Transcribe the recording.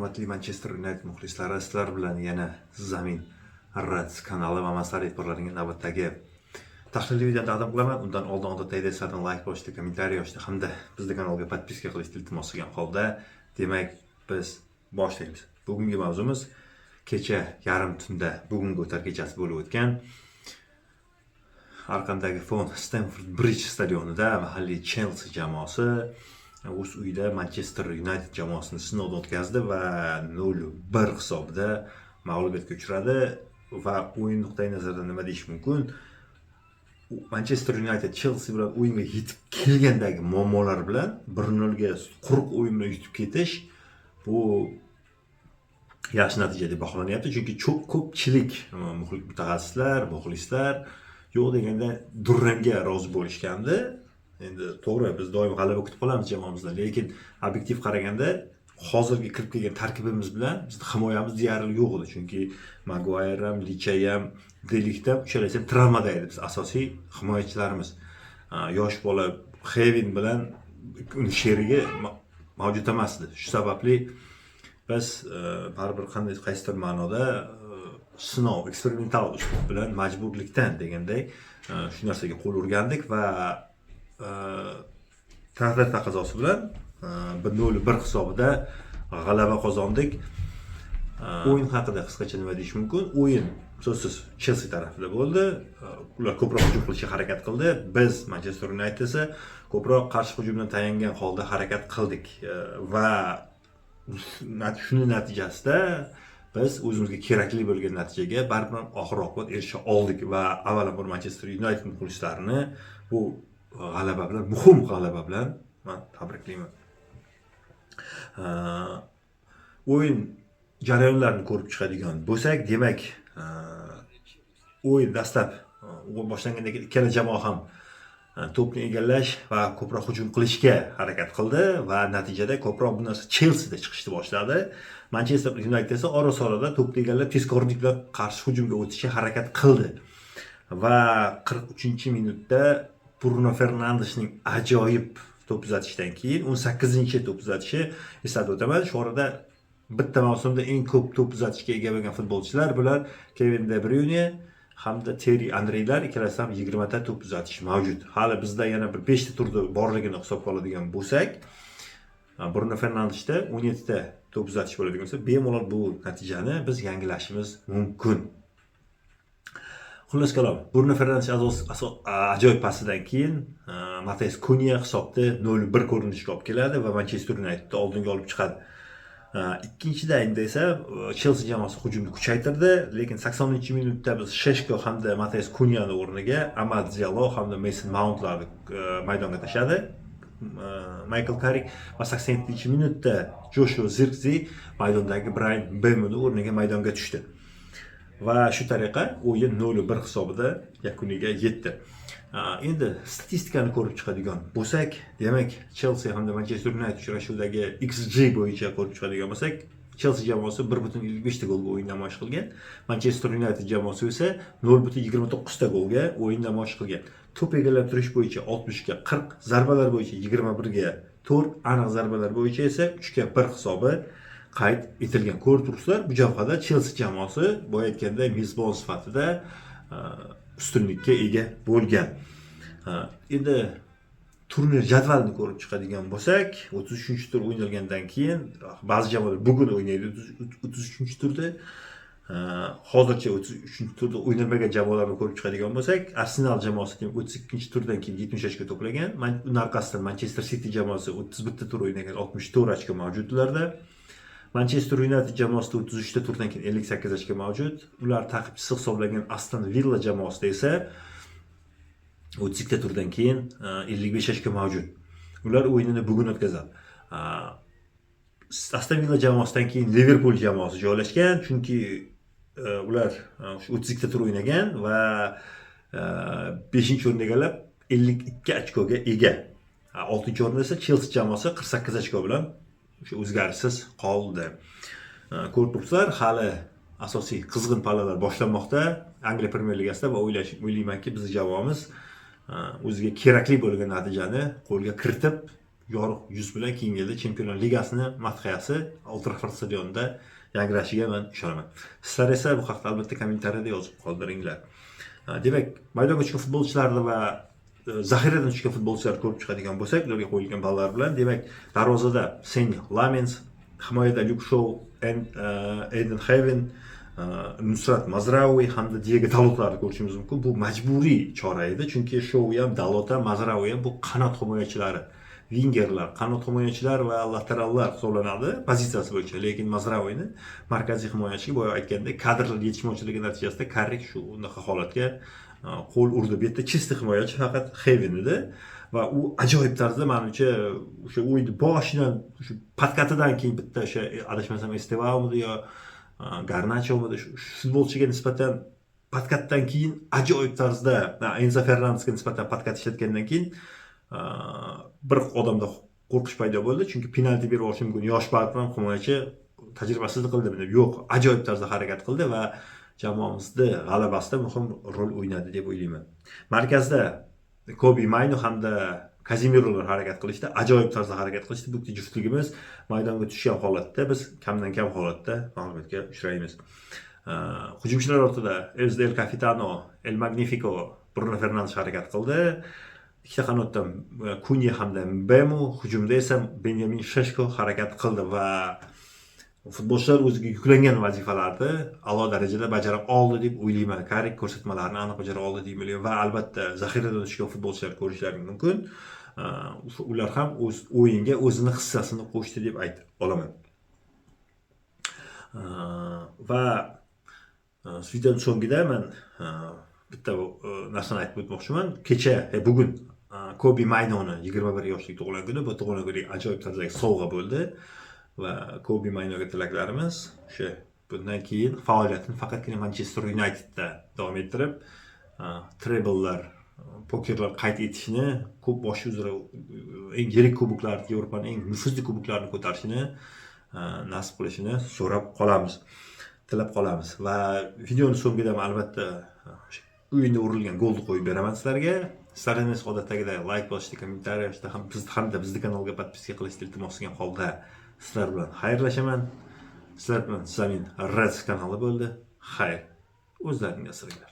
Hurmatli Manchester United muxlislari, sizlar bilan yana Zamin Arrats kanali va mas'ala e'tiborlaringga navbatdagi tahliliy videoni taqdim qilaman. Undan oldin odatdagidek sizlardan like bosishda, kommentariy yozishda hamda bizni kanalga podpiska qilishni iltimos qilgan holda, demak biz boshlaymiz. Bugungi mavzumiz kecha yarim tunda bugungi o'tar kechasi bo'lib o'tgan Arqamdagi fon Stamford Bridge stadionida mahalliy Chelsea jamoasi o'z uyida Manchester United jamoasini sinovdan o'tkazdi va 0-1 hisobida mag'lubiyatga uchradi va o'yin nuqtai nazaridan nima deyish mumkin? Manchester United Chelsea bilan o'yinga yetib kelgandagi muammolar bilan 1-0 ga quruq o'yin bilan yutib ketish bu yaxshi natija deb baholanyapti. Chunki ko'pchilik mutaxassislar, muxlislar yo'q deganda durangga rozi bo'lishgandi. Endi to'g'ri, biz doim g'alaba kutib qolamiz jamoamizdan, lekin obyektiv qaraganda hozirgi kirib kelgan tarkibimiz bilan bizning himoyamiz deyarli yo'q edi. Chunki Maguire ham, Licha ham, Delikt ham uchalasi ham travmada edi. Biz asosiy himoyachilarimiz yosh bola Xevin bilan uning sherigi mavjud emas edi. Shu sababli biz baribir qaysidir ma'noda sinov, eksperimental uslub bilan majburlikdan deganday shu narsaga qo'l urgandik va taqdir taqozosi bilan 1-0 hisobida g'alaba qozondik. O'yin haqida qisqacha nima deyish mumkin? O'yin so'zsiz Chelsea tarafida bo'ldi. Ular ko'proq hujum qilishga harakat qildi. Biz Manchester United esa ko'proq qarshi hujumdan tayangan holda harakat qildik va shuning natijasida biz o'zimizga kerakli bo'lgan natijaga baribir oxir-oqibat erisha oldik va avvalambor Manchester United muxlislarini bu g'alaba bilan, muhim g'alaba bilan men tabriklayman. O'yin jarayonlarini ko'rib chiqadigan bo'lsak, demak, o'yin dastlab boshlanganda ikkala jamoa ham to'pni egallash va ko'proq hujum qilishga harakat qildi va natijada ko'proq bu narsa Chelsea'da chiqishni boshladi. Manchester United esa ora-sorada to'pni egallab tezkorlik bilan qarshi hujumga o'tishga harakat qildi. Va 43-minutda Bruno Fernandesning ajoyib to'p uzatishdan keyin 18-chi to'p uzatishi, eslatib o'taman, shu orada bitta mavsumda eng ko'p to'p uzatishga ega bo'lgan futbolchilar bular Kevin De Bruyne hamda Thierry Henry'lar, ikkalasi ham 20 ta to'p uzatish mavjud. Hali bizda yana bir 5 ta turda borligini hisobga oladigan bo'lsak, Bruno Fernandesda 17 ta to'p uzatish bo'ladigan bo'lsa, bemalol bu natijani biz yangilashimiz mumkin. Xullas kalom, Bruno Fernandes ajoyib pasidan keyin Matheus Cunha hisobda 0-1 ko'rinishga olib keladi va Manchester Unitedni oldinga olib chiqadi. Ikkinchi daymda esa Chelsea jamoasi hujumni kuchaytirdi, lekin 80-minutda biz Sheshko hamda Matheus Cunha'ning o'rniga Amad Diallo hamda Mason Mount'larni maydonga tashladi. Michael Carrick va 87-minutda Joshua Zirkzee maydondagi Brian Mbeumoning o'rniga maydonga tushdi. Va shu tariqa o'yin 0-1 hisobida yakuniga yetdi. Endi statistikani ko'rib chiqadigan bo'lsak, demak, Chelsea hamda Manchester United uchrashuvidagi XG bo'yicha ko'rib chiqadigan bo'lsak, Chelsea jamoasi 1.55 ta golga o'yin namoyish qilgan, Manchester United jamoasi esa 0.29 ta golga o'yin namoyish qilgan. To'p egallab turish bo'yicha 60 ga 40, zarbalar bo'yicha 21 ga 4, aniq zarbalar bo'yicha esa 3 ga 1 hisobi qayd etilgan. Ko'rib turibsizlar, bu jabhada Chelsea jamoasi boya aytganda mezbon sifatida ustunlikka ega bo'lgan. Endi turnir jadvalini ko'rib chiqadigan bo'lsak, 33-tur o'ynalgandan keyin ba'zi jamoalar bugun o'ynaydi 33-turda. Hozircha 33-turda o'ynalmagan jamoalarni ko'rib chiqadigan bo'lsak, Arsenal jamoasi 32-turdan keyin 70 ochko to'plagan. Uning orqasidan Manchester City jamoasi 31 tur o'ynagan, 64 ochko mavjud ularda. Manchester United jamoasida 33 ta turdan keyin 58 ochko mavjud. Ular ta'qibchisi hisoblangan Aston Villa jamoasida esa 32 ta turdan keyin 55 ochko mavjud. Ular o'yinini bugun o'tkazadi. Aston Villa jamoasidan keyin Liverpool jamoasi joylashgan, chunki ular 32 ta tur o'ynagan va 5-o'rinni egallab 52 ochkoga ega. 6-o'rinda esa Chelsea jamoasi 48 ochko bilan shu o'zgarishsiz qoldi. Ko'rib turibsizlar, hali asosiy qizg'in pallalar boshlanmoqda Angliya Premyer Ligasida va o'ylaymanki bizning jamoamiz o'ziga kerakli bo'lgan natijani qo'lga kiritib, yorug' yuz bilan keyin yilda Chempionlar Ligasini madhiyasi Old Trafford stadionida yangrashiga men ishonaman. Sizlar esa bu haqda albatta kommentariyada yozib qoldiringlar. Demak, maydonga tushgan futbolchilarni va zaxiradan tushgan futbolchilar ko'rib chiqadigan bo'lsak, ularga qo'yilgan ballar bilan, demak, darvozada Sen Lamens, himoyada Luke Shaw, Eden Haven, Nusrat Mazraoui hamda Diego Dalotlarni ko'rishimiz mumkin. Bu majburiy chora edi, chunki Shaw ham, Dalot ham, Mazraoui ham bu qanot himoyachilari, wingerlar, qanot himoyachilar va laterallar hisoblanadi pozitsiyasi bo'yicha. Lekin Mazraouini markaziy himoyachiga boya aytgandek, kadrlar yetishmovchiligi natijasida Carrick shu unaqa holatga qo'l urdi. Bu yerda chista himoyachi faqat Haven edi va u ajoyib tarzda menimcha o'sha o'yinni boshidan shu patkatidan keyin bitta o'sha adashmasam Estevao'midi yo Garnachomidi shu futbolchiga nisbatan patkatdan keyin ajoyib tarzda Enzo Fernandesga nisbatan patkat ishlatgandan keyin bir odamda qo'rqish paydo bo'ldi, chunki penalti berib olishi mumkin. Yosh barqman himoyachi tajribasizlik qildimi deb, yo'q, ajoyib tarzda harakat qildi va jamoamizda g'alabasida muhim rol o'ynadi deb o'ylayman. Markazda Kobi Mayno hamda Kazimirolar harakat qilishdi, ajoyib tarzda harakat qilishdi. Bu ikki juftligimiz maydonga tushgan holatda biz kamdan kam holatda mag'lubiyatga uchraymiz. Hujumchilar o'rtada El Capitano, El Magnifico, Bruno Fernandes harakat qildi. Ikkita qanotdan Kunye hamda Mbemu, hujumda esa Benjamin Sheshko harakat qildi va futbolchilar o'ziga yuklangan vazifalarni a'lo darajada bajara oldi deb o'ylayman. Carrick ko'rsatmalarini aniq bajara oldi deb o'ylayman va albatta zaxiradan tushgan futbolchilar ko'rishlaring mumkin. Ular ham o'z o'yinga o'zini hissasini qo'shdi deb aytib olaman. Va videoning so'ngida men bitta narsani aytib o'tmoqchiman. Kecha, bugun Kobi Maynoni 21 yoshlik tug'ilgan kuni, bu tug'ilgan kuniga ajoyib tarzdagi sovg'a bo'ldi va Kobi Maynoga tilaklarimiz o'sha bundan keyin faoliyatini faqatgina Manchester Unitedda davom ettirib, treble'lar, pokerlar qayd etishini, ko'p boshi uzra eng yirik kuboklar, Yevropaning eng nufuzli kuboklarini ko'tarishini nasib qilishini so'rab qolamiz, tilab qolamiz va videoning so'ngida albatta o'yinda urilgan golni qo'yib beraman sizlarga. Sizlardan esa odatdagidek like bosishni, kommentariy yozishni hamda bizni kanalga podpiska qilishni iltimos qilgan holda sizlar bilan xayrlashaman. Sizlar bilan Zamin Reds kanali bo'ldi. Xayr. O'zlaringga asranglar.